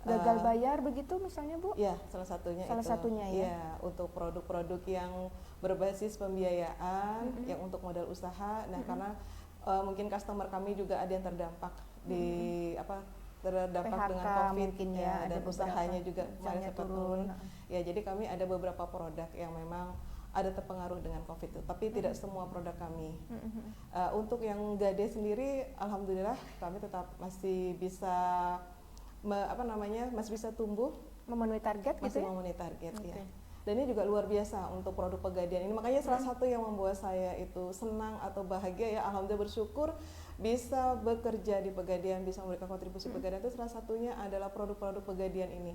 Gagal bayar begitu misalnya, Bu? Ya, salah satunya satunya ya. Ya, untuk produk-produk yang berbasis pembiayaan, yang untuk modal usaha. Nah, karena mungkin customer kami juga ada yang terdampak terdampak PHK dengan COVID mungkin ya, dan usahanya juga usahanya sempat turun. Ya, jadi kami ada beberapa produk yang memang ada terpengaruh dengan COVID itu, tapi tidak semua produk kami. Untuk yang Gade sendiri, alhamdulillah kami tetap masih bisa masih bisa tumbuh, Memenuhi target masih gitu ya? memenuhi target ya. Dan ini juga luar biasa untuk produk Pegadian ini. Makanya salah satu yang membuat saya itu senang atau bahagia ya, alhamdulillah bersyukur bisa bekerja di Pegadian, bisa memberikan kontribusi Pegadian, itu salah satunya adalah produk-produk Pegadian ini.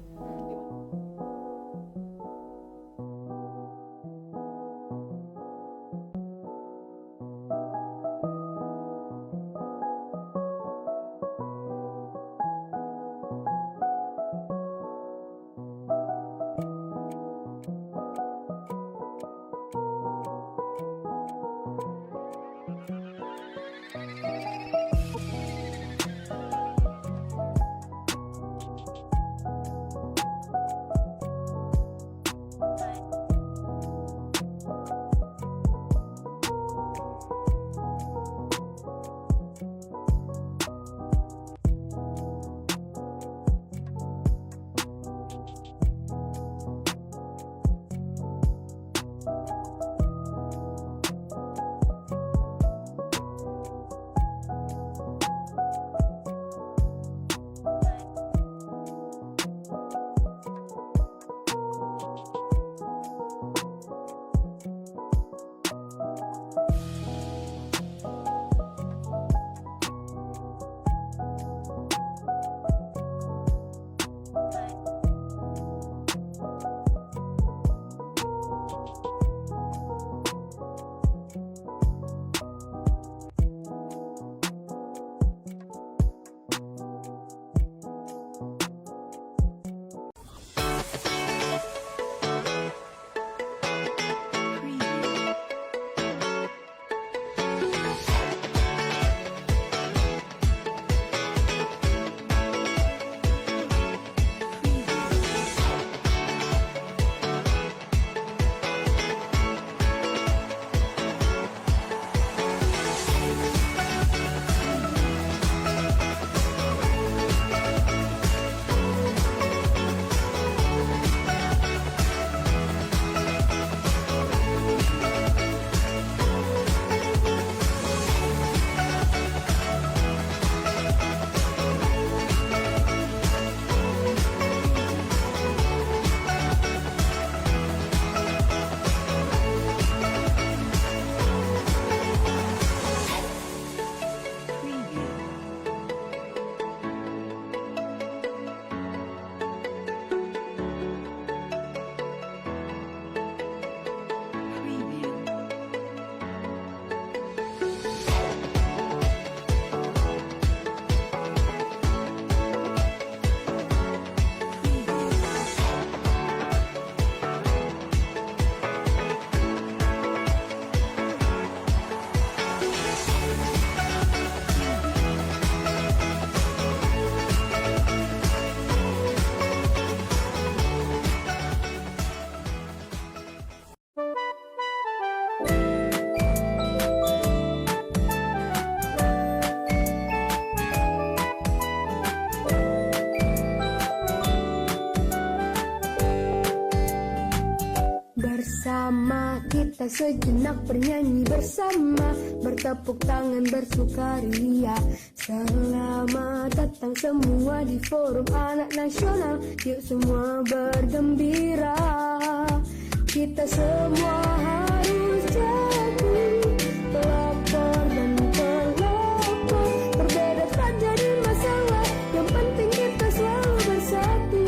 Bersama kita sejenak bernyanyi bersama, bertepuk tangan bersukaria. Selamat datang semua di Forum Anak Nasional. Yuk semua bergembira, kita semua harus jadi pelopor dan pelopor. Berbeda tak jadi masalah, yang penting kita selalu bersatu.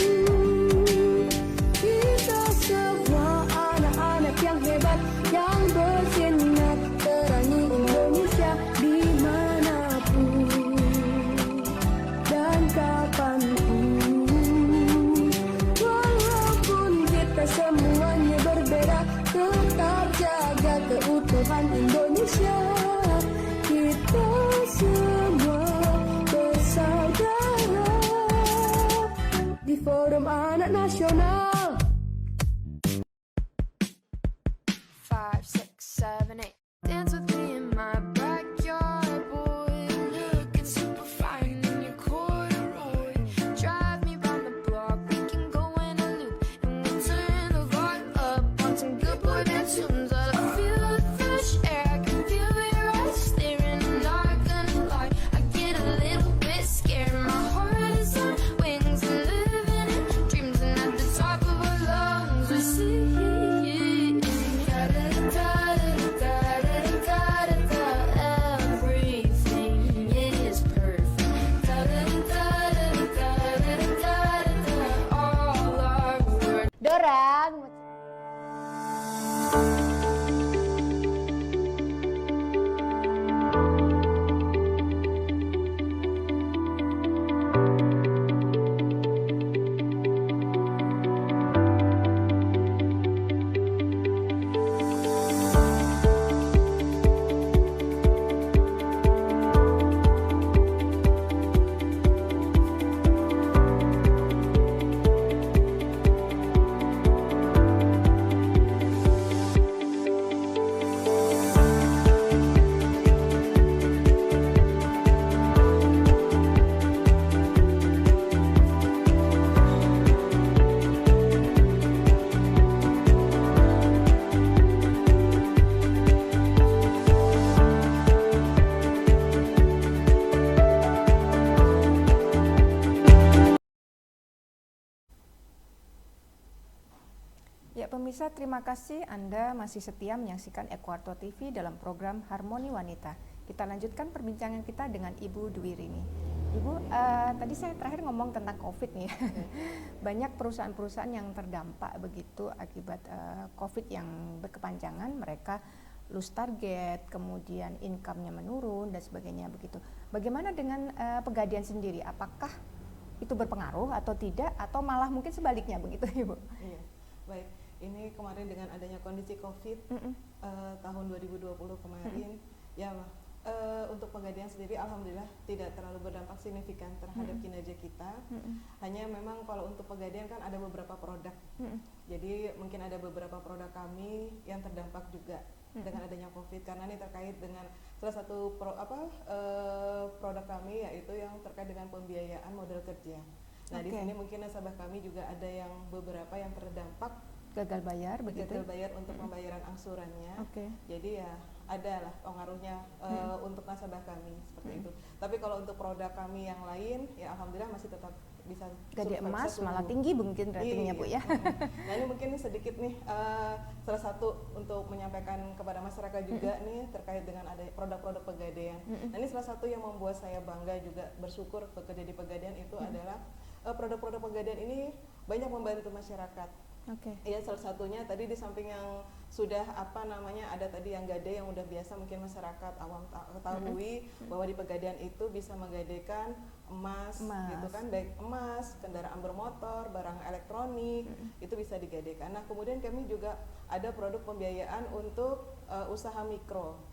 Kita semua anak-anak yang hebat, yang bersinar terangi Indonesia dimanapun dan kapanpun. Walaupun kita semuanya berbeda, tetap jaga keutuhan Indonesia. Kita semua bersaudara di Forum Anak Nasional. 5, 6, 7, 8. Dance with me in my backyard, boy. Looking super fine in your corduroy. Drive me round the block, we can go in a loop. And we'll turn the vibe up on some good boy band tunes. orang. Ya pemirsa, terima kasih Anda masih setia menyaksikan Ekuarto TV dalam program Harmoni Wanita. Kita lanjutkan perbincangan kita dengan Ibu Dwi Rini. Ibu, tadi saya terakhir ngomong tentang COVID nih. Banyak perusahaan-perusahaan yang terdampak begitu akibat COVID yang berkepanjangan, mereka lose target, kemudian income-nya menurun dan sebagainya begitu. Bagaimana dengan Pegadaian sendiri? Apakah itu berpengaruh atau tidak, atau malah mungkin sebaliknya begitu, Ibu? Iya, baik. Ini kemarin dengan adanya kondisi COVID tahun 2020 kemarin, ya untuk Pegadaian sendiri alhamdulillah tidak terlalu berdampak signifikan terhadap kinerja kita. Hanya memang kalau untuk Pegadaian kan ada beberapa produk, jadi mungkin ada beberapa produk kami yang terdampak juga dengan adanya COVID, karena ini terkait dengan salah satu produk kami, yaitu yang terkait dengan pembiayaan modal kerja. Nah, di sini mungkin nasabah kami juga ada yang beberapa yang terdampak Gagal bayar begitu? Gagal bayar untuk pembayaran angsurannya. Jadi ya ada lah pengaruhnya untuk nasabah kami seperti itu. Tapi kalau untuk produk kami yang lain, ya alhamdulillah masih tetap bisa. Gadai emas malah tinggi mungkin ratingnya, Bu ya. Nah, ini mungkin sedikit nih salah satu untuk menyampaikan kepada masyarakat juga nih terkait dengan ada produk-produk Pegadaian. Nah, ini salah satu yang membuat saya bangga juga bersyukur bekerja di Pegadaian itu adalah produk-produk Pegadaian ini banyak membantu masyarakat. Iya, salah satunya tadi di samping yang sudah ada tadi yang gadai yang udah biasa mungkin masyarakat awam ketahui bahwa di Pegadaian itu bisa menggadaikan emas gitu kan, baik emas, kendaraan bermotor, barang elektronik, itu bisa digadaikan. Nah, kemudian kami juga ada produk pembiayaan untuk usaha mikro.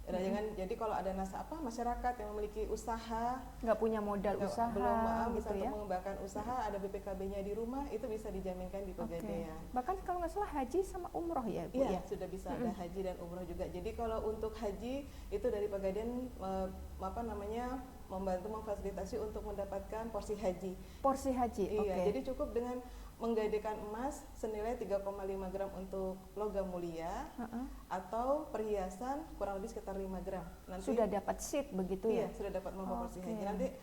Jadi kalau ada masyarakat yang memiliki usaha, nggak punya modal usaha, belum gitu bisa ya, untuk mengembangkan usaha, ada BPKB-nya di rumah, itu bisa dijaminkan di Pegadaian. Bahkan kalau nggak salah haji sama umroh ya, Bu? Iya, sudah bisa ada haji dan umroh juga. Jadi kalau untuk haji itu dari Pegadaian membantu memfasilitasi untuk mendapatkan porsi haji. Porsi haji, iya. Jadi cukup dengan menggadaikan emas senilai 3,5 gram untuk logam mulia atau perhiasan kurang lebih sekitar 5 gram. Nanti sudah dapat seat begitu ya? Iya, sudah dapat memproporsi haji. Nanti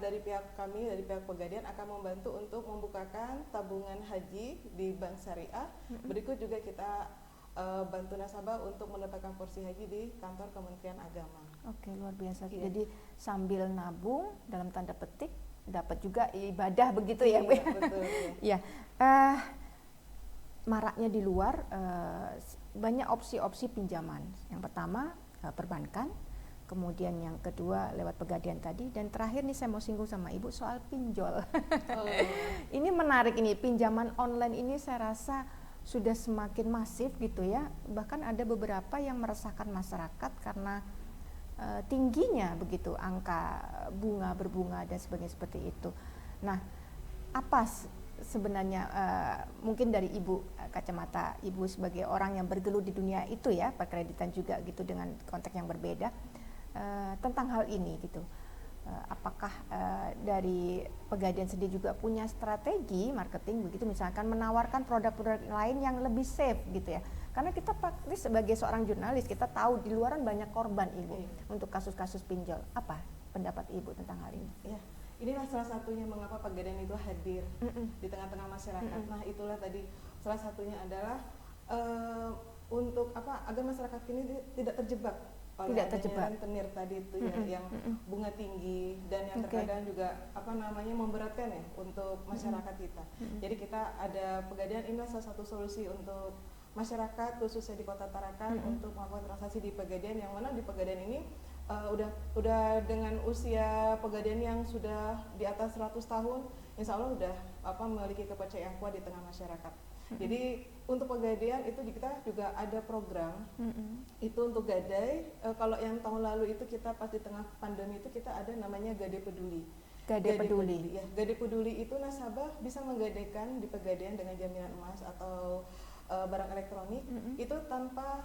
dari pihak kami, dari pihak Pegadaian akan membantu untuk membukakan tabungan haji di Bank Syariah. Berikut juga kita bantu nasabah untuk mendapatkan porsi haji di kantor Kementerian Agama. Oke, luar biasa. Iya. Jadi sambil nabung dalam tanda petik dapat juga ibadah begitu ya, Bu? Betul. Ya, maraknya di luar banyak opsi-opsi pinjaman. Yang pertama perbankan, kemudian yang kedua lewat Pegadaian tadi, dan terakhir nih saya mau singgung sama Ibu soal pinjol. Ini menarik, ini pinjaman online ini saya rasa sudah semakin masif gitu ya. Bahkan ada beberapa yang meresahkan masyarakat karena tingginya begitu angka berbunga dan sebagainya seperti itu. Nah, apa sebenarnya mungkin dari Ibu, kacamata Ibu sebagai orang yang bergelut di dunia itu ya, perkreditan juga gitu dengan konteks yang berbeda, tentang hal ini gitu. Apakah dari Pegadaian sendiri juga punya strategi marketing begitu, misalkan menawarkan produk-produk lain yang lebih safe gitu ya, karena kita praktis sebagai seorang jurnalis kita tahu di luaran banyak korban, Ibu, untuk kasus-kasus pinjol. Apa pendapat Ibu tentang hal ini? Ya, inilah salah satunya mengapa Pegadaian itu hadir di tengah-tengah masyarakat. Nah, itulah tadi salah satunya adalah untuk agar masyarakat ini tidak terjebak oleh Tidak adanya terjebak. rentenir tadi itu ya, yang bunga tinggi dan yang Oke. terkadang juga memberatkan ya untuk masyarakat kita. Jadi kita ada Pegadaian, inilah salah satu solusi untuk masyarakat khususnya di Kota Tarakan untuk melakukan transaksi di Pegadaian, yang mana di Pegadaian ini udah dengan usia Pegadaian yang sudah di atas 100 tahun, insya Allah udah memiliki kepercayaan kuat di tengah masyarakat. Jadi untuk Pegadaian itu kita juga ada program itu untuk gadai. Kalau yang tahun lalu itu kita pas di tengah pandemi itu kita ada namanya Gadai Peduli. Gadai Peduli. Ya, Gadai Peduli itu nasabah bisa menggadaikan di Pegadaian dengan jaminan emas atau barang elektronik itu tanpa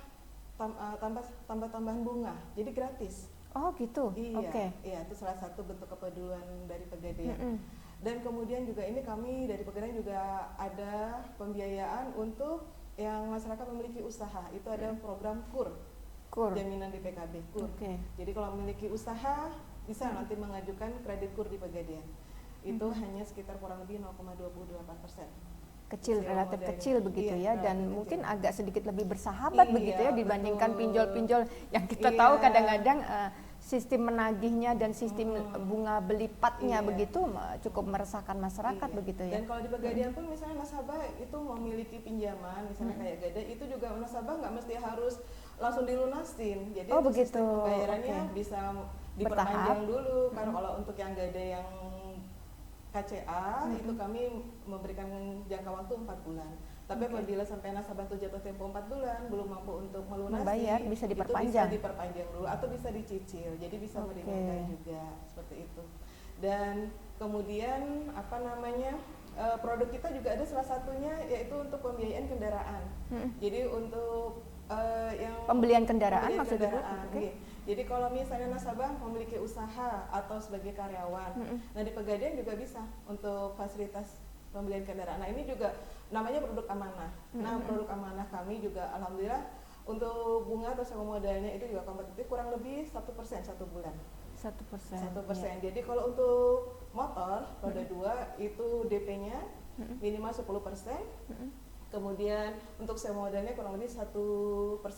tambahan bunga, jadi gratis. Oh gitu. Iya, Oke. iya, itu salah satu bentuk kepedulian dari Pegadaian. Dan kemudian juga ini kami dari Pegadaian juga ada pembiayaan untuk yang masyarakat memiliki usaha. Itu ada program KUR, jaminan di PKB, KUR. Oke. Jadi kalau memiliki usaha bisa nanti mengajukan kredit KUR di Pegadaian. Itu hanya sekitar kurang lebih 0,28%. Kecil, Kecil relatif modelnya. kecil begitu Iya, ya, dan relatif mungkin kecil. agak sedikit lebih bersahabat Iya, begitu ya dibandingkan betul. pinjol-pinjol yang kita Iya. tahu kadang-kadang sistem menagihnya dan sistem bunga belipatnya Iya. begitu cukup meresahkan masyarakat Iya. begitu ya. Dan kalau di Pegadaian pun misalnya nasabah itu memiliki pinjaman, misalnya kayak gadai, itu juga nasabah nggak mesti harus langsung dilunasin. Jadi Oh, untuk begitu. sistem pembayarannya Oke. bisa Bertahap. diperpanjang dulu. Karena kalau untuk yang gadai yang KCA itu kami memberikan jangka waktu 4 bulan. Tapi apabila sampai nasabah itu jatuh tempo 4 bulan belum mampu untuk melunasi, Membayar, bisa diperpanjang. Itu bisa diperpanjang dulu atau bisa dicicil. Jadi bisa Oke. meringankan juga seperti itu. Dan kemudian produk kita juga ada salah satunya yaitu untuk pembiayaan kendaraan. Jadi untuk yang Pembelian kendaraan pembelian maksudnya, Bu? kendaraan, Oke. iya. Jadi kalau misalnya nasabah memiliki usaha atau sebagai karyawan, nah di Pegadaian juga bisa untuk fasilitas pembelian kendaraan. Nah ini juga namanya produk amanah. Nah produk amanah kami juga alhamdulillah untuk bunga atau sewa modalnya itu juga kompetitif, kurang lebih 1% 1 bulan. 1%. 1%. Jadi kalau untuk motor roda 2 itu DP-nya minimal 10%. Kemudian untuk sewa modalnya kurang lebih 1%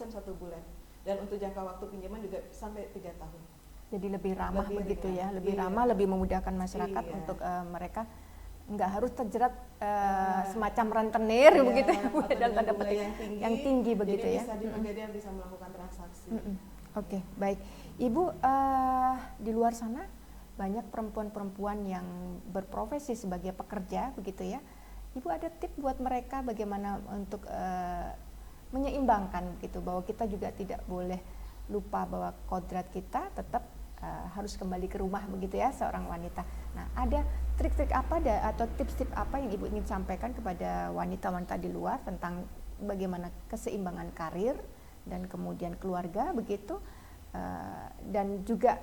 1 bulan. Dan untuk jangka waktu pinjaman juga sampai 3 tahun. Jadi lebih ramah Lebih begitu ringan. ya, lebih Iya. ramah, lebih memudahkan masyarakat Iya. untuk mereka nggak harus terjerat semacam rentenir Iya, begitu ya, Bu, atau dalam dengan tanda bunga petik yang tinggi begitu jadi ya. bisa di Pegadaian bisa melakukan transaksi. Oke, baik. Ibu, di luar sana banyak perempuan-perempuan yang berprofesi sebagai pekerja begitu ya. Ibu ada tips buat mereka bagaimana untuk menyeimbangkan gitu, bahwa kita juga tidak boleh lupa bahwa kodrat kita tetap harus kembali ke rumah begitu ya, seorang wanita. Nah, ada trik-trik apa atau tips-tips apa yang Ibu ingin sampaikan kepada wanita-wanita di luar tentang bagaimana keseimbangan karir dan kemudian keluarga begitu, dan juga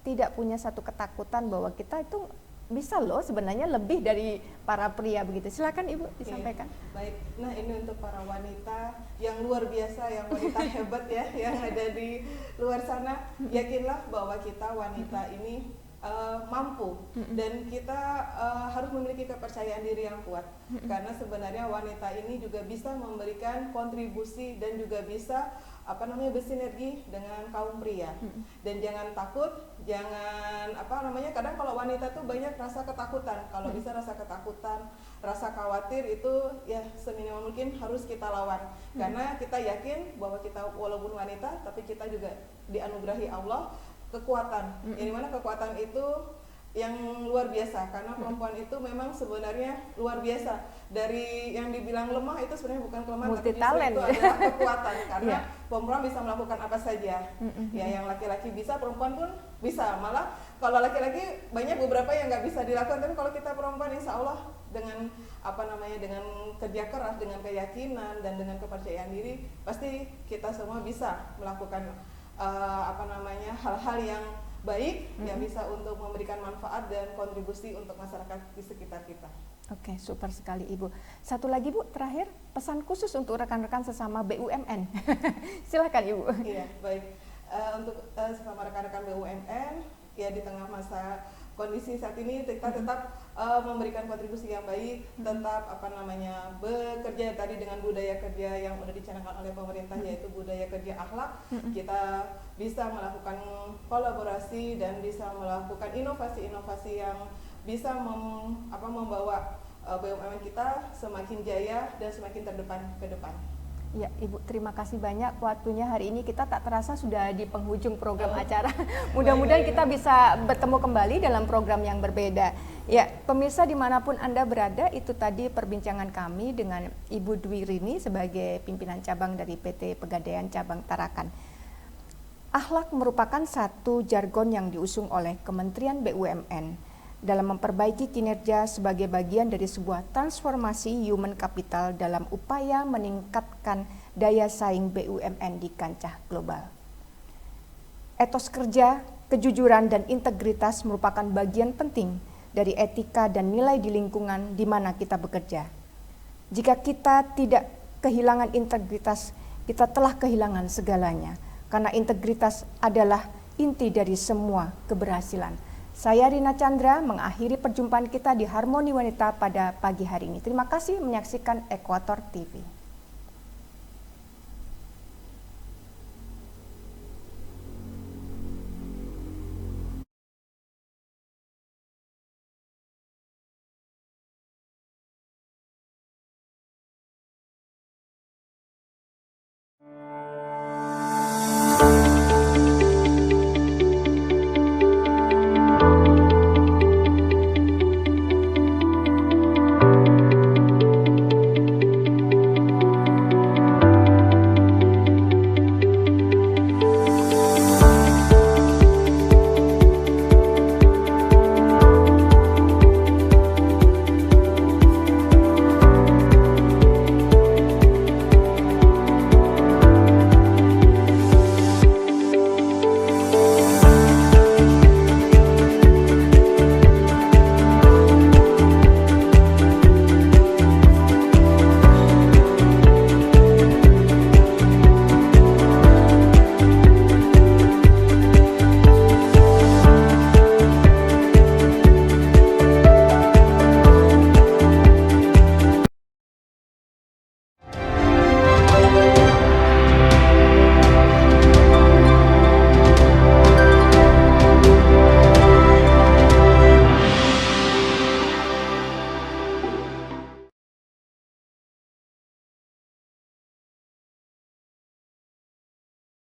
tidak punya satu ketakutan bahwa kita itu bisa loh sebenarnya lebih dari para pria begitu. Silakan Ibu disampaikan. Iya, baik. Nah ini untuk para wanita yang luar biasa, yang wanita hebat ya, yang ada di luar sana, yakinlah bahwa kita wanita ini mampu dan kita harus memiliki kepercayaan diri yang kuat, karena sebenarnya wanita ini juga bisa memberikan kontribusi dan juga bisa bersinergi dengan kaum pria. Dan jangan takut, jangan kadang kalau wanita tuh banyak rasa ketakutan. Kalau bisa rasa ketakutan, rasa khawatir itu ya seminimal mungkin harus kita lawan. Karena kita yakin bahwa kita walaupun wanita tapi kita juga dianugerahi Allah kekuatan. Yang dimana kekuatan itu yang luar biasa, karena perempuan itu memang sebenarnya luar biasa. Dari yang dibilang lemah itu sebenarnya bukan kelemahan, Multi tapi justru talent. itu adalah kekuatan, karena Iya. perempuan bisa melakukan apa saja. Ya, yang laki-laki bisa, perempuan pun bisa. Malah kalau laki-laki banyak beberapa yang nggak bisa dilakukan, tapi kalau kita perempuan insya Allah dengan dengan kerja keras, dengan keyakinan dan dengan kepercayaan diri, pasti kita semua bisa melakukan hal-hal yang baik yang bisa untuk memberikan manfaat dan kontribusi untuk masyarakat di sekitar kita. Oke, super sekali Ibu. Satu lagi Bu, terakhir pesan khusus untuk rekan-rekan sesama BUMN. Silakan Ibu. Iya, baik. Untuk sesama rekan-rekan BUMN, ya di tengah masa kondisi saat ini kita tetap memberikan kontribusi yang baik, tetap bekerja tadi dengan budaya kerja yang sudah dicanangkan oleh pemerintah, yaitu budaya kerja akhlak. Kita bisa melakukan kolaborasi dan bisa melakukan inovasi-inovasi yang bisa membawa BUMN kita semakin jaya dan semakin terdepan ke depan. Ya, Ibu, terima kasih banyak waktunya hari ini. Kita tak terasa sudah di penghujung program acara. Mudah-mudahan kita bisa bertemu kembali dalam program yang berbeda. Ya, pemirsa dimanapun Anda berada, itu tadi perbincangan kami dengan Ibu Dwi Rini sebagai pimpinan cabang dari PT Pegadaian Cabang Tarakan. Akhlak merupakan satu jargon yang diusung oleh Kementerian BUMN dalam memperbaiki kinerja sebagai bagian dari sebuah transformasi human capital dalam upaya meningkatkan daya saing BUMN di kancah global. Etos kerja, kejujuran, dan integritas merupakan bagian penting dari etika dan nilai di lingkungan di mana kita bekerja. Jika kita tidak kehilangan integritas, kita telah kehilangan segalanya, karena integritas adalah inti dari semua keberhasilan. Saya Rina Chandra mengakhiri perjumpaan kita di Harmoni Wanita pada pagi hari ini. Terima kasih menyaksikan Ekuator TV.